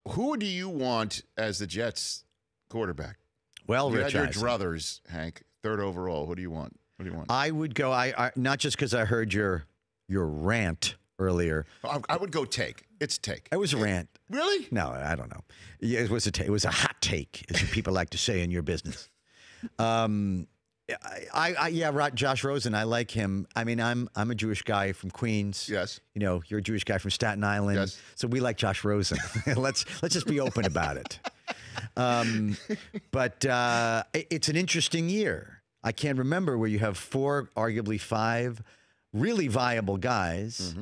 who do you want as the Jets quarterback? Well, you Rich had your Eisen. druthers, Hank, 3rd overall. Who do you want? What do you want? I would go. I not just because I heard your rant earlier. I would go take. It's take. It was a rant. Really? No, I don't know. Yeah, it was a hot take, as people like to say in your business. Josh Rosen. I like him. I mean, I'm a Jewish guy from Queens. Yes. You know, you're a Jewish guy from Staten Island. Yes. So we like Josh Rosen. let's just be open about it. But it's an interesting year. I can't remember where you have 4, arguably 5, really viable guys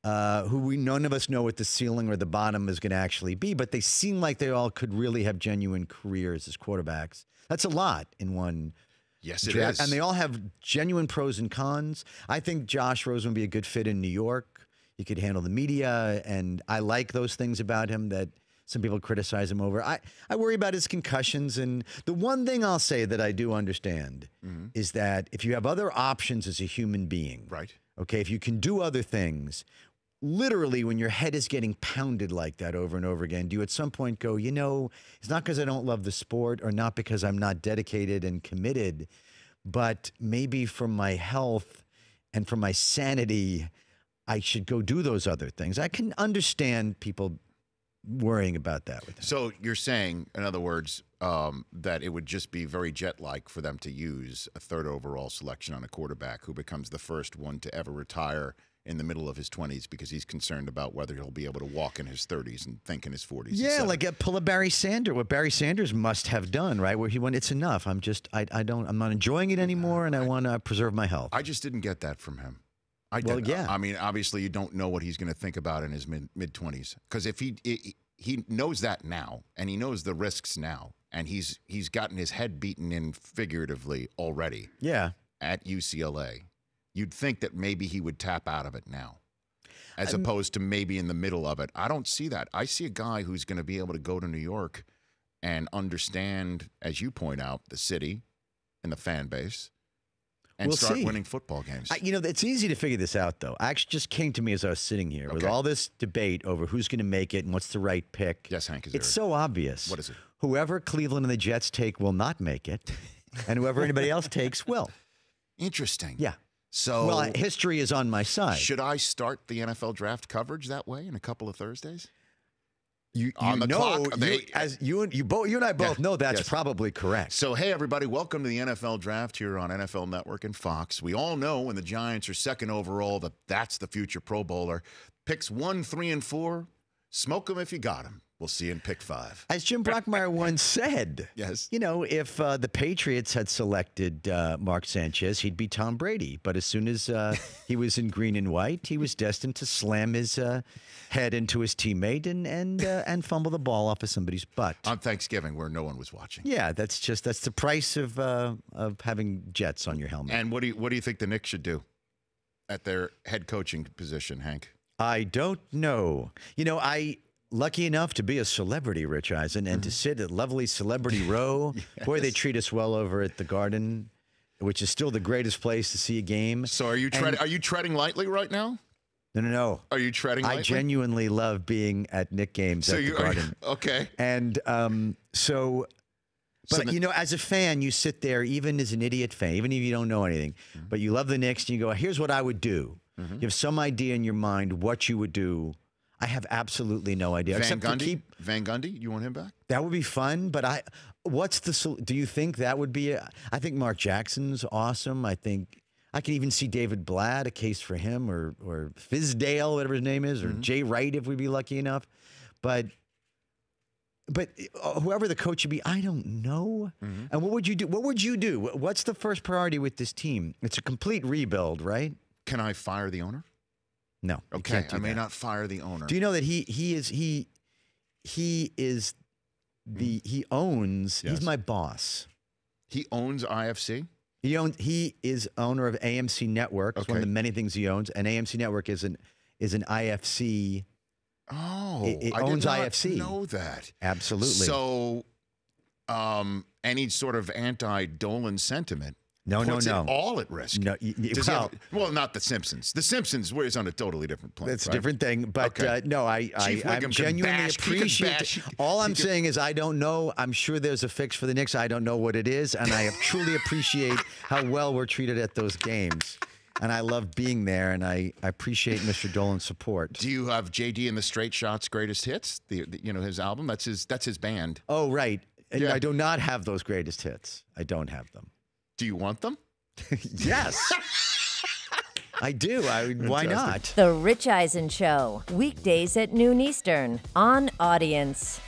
who none of us know what the ceiling or the bottom is going to actually be, but they seem like they all could really have genuine careers as quarterbacks. That's a lot in one. Yes, it draft. is. And they all have genuine pros and cons. I think Josh Rosen would be a good fit in New York. He could handle the media, and I like those things about him that some people criticize him over. I worry about his concussions, and the one thing I'll say that I do understand is that if you have other options as a human being, Right. okay, if you can do other things, literally when your head is getting pounded like that over and over again, do you at some point go, you know, it's not because I don't love the sport or not because I'm not dedicated and committed, but maybe for my health and for my sanity, I should go do those other things. I can understand people worrying about that with him. So you're saying, in other words, that it would just be very Jet-like for them to use a 3rd overall selection on a quarterback who becomes the first one to ever retire in the middle of his 20s because he's concerned about whether he'll be able to walk in his 30s and think in his 40s. Yeah, like pull a Barry Sanders. What Barry Sanders must have done, right? Where he went, it's enough. I'm not enjoying it anymore, and I want to preserve my health. I just didn't get that from him. Yeah. I mean, obviously, you don't know what he's going to think about in his mid-20s because if he knows that now, and he knows the risks now, and he's gotten his head beaten in figuratively already. Yeah. At UCLA, you'd think that maybe he would tap out of it now, as opposed to maybe in the middle of it. I don't see that. I see a guy who's going to be able to go to New York and understand, as you point out, the city and the fan base. And start winning football games. It's easy to figure this out, though. Actually, just came to me as I was sitting here with all this debate over who's going to make it and what's the right pick. Yes, Hank, it's so obvious. What is it? Whoever Cleveland and the Jets take will not make it, and whoever anybody else takes will. Interesting. Yeah. So, well, history is on my side. Should I start the NFL draft coverage that way in a couple of Thursdays? You on the clock, you and I both know that's probably correct. So, hey, everybody, welcome to the NFL Draft here on NFL Network and Fox. We all know when the Giants are 2nd overall that's the future Pro Bowler. Picks 1, 3, and 4, smoke them if you got them. We'll see you in pick 5. As Jim Brockmeyer once said, yes, you know, if the Patriots had selected Mark Sanchez, he'd be Tom Brady. But as soon as he was in green and white, he was destined to slam his head into his teammate and fumble the ball off of somebody's butt on Thanksgiving, where no one was watching. Yeah, that's the price of having Jets on your helmet. And what do you think the Knicks should do at their head coaching position, Hank? I don't know. You know, lucky enough to be a celebrity, Rich Eisen, and to sit at lovely Celebrity Row. Yes. Boy, they treat us well over at the Garden, which is still the greatest place to see a game. So are you treading lightly right now? No. Are you treading lightly? I genuinely love being at Knicks games at the Garden. Okay. And you know, as a fan, you sit there, even as an idiot fan, even if you don't know anything, but you love the Knicks, and you go, here's what I would do. You have some idea in your mind what you would do. I have absolutely no idea. Van Gundy, you want him back? That would be fun, but do you think that would be I think Mark Jackson's awesome. I think I can even see David Blatt, a case for him, or Fizdale, whatever his name is, or Jay Wright if we'd be lucky enough. But whoever the coach would be, I don't know. And what would you do? What would you do? What's the first priority with this team? It's a complete rebuild, right? Can I fire the owner? No. Okay, I may not fire the owner. Do you know that he owns? Yes. He's my boss. He owns IFC. He is owner of AMC Network. It's one of the many things he owns, and AMC Network is an IFC. Oh, it owns IFC. I did not know that. Absolutely. So, any sort of anti-Dolan sentiment No, puts no. it all at risk. No, well, not The Simpsons. The Simpsons is on a totally different plane. That's right? a different thing. But no, I genuinely appreciate. All I'm saying is I don't know. I'm sure there's a fix for the Knicks. I don't know what it is, and I truly appreciate how well we're treated at those games. And I love being there, and I appreciate Mr. Dolan's support. Do you have JD and the Straight Shots Greatest Hits? His album. That's his band. Oh, right. And Yeah. I do not have those greatest hits. I don't have them. Do you want them? Yes. I do. Why not? The Rich Eisen Show, weekdays at noon Eastern on Audience.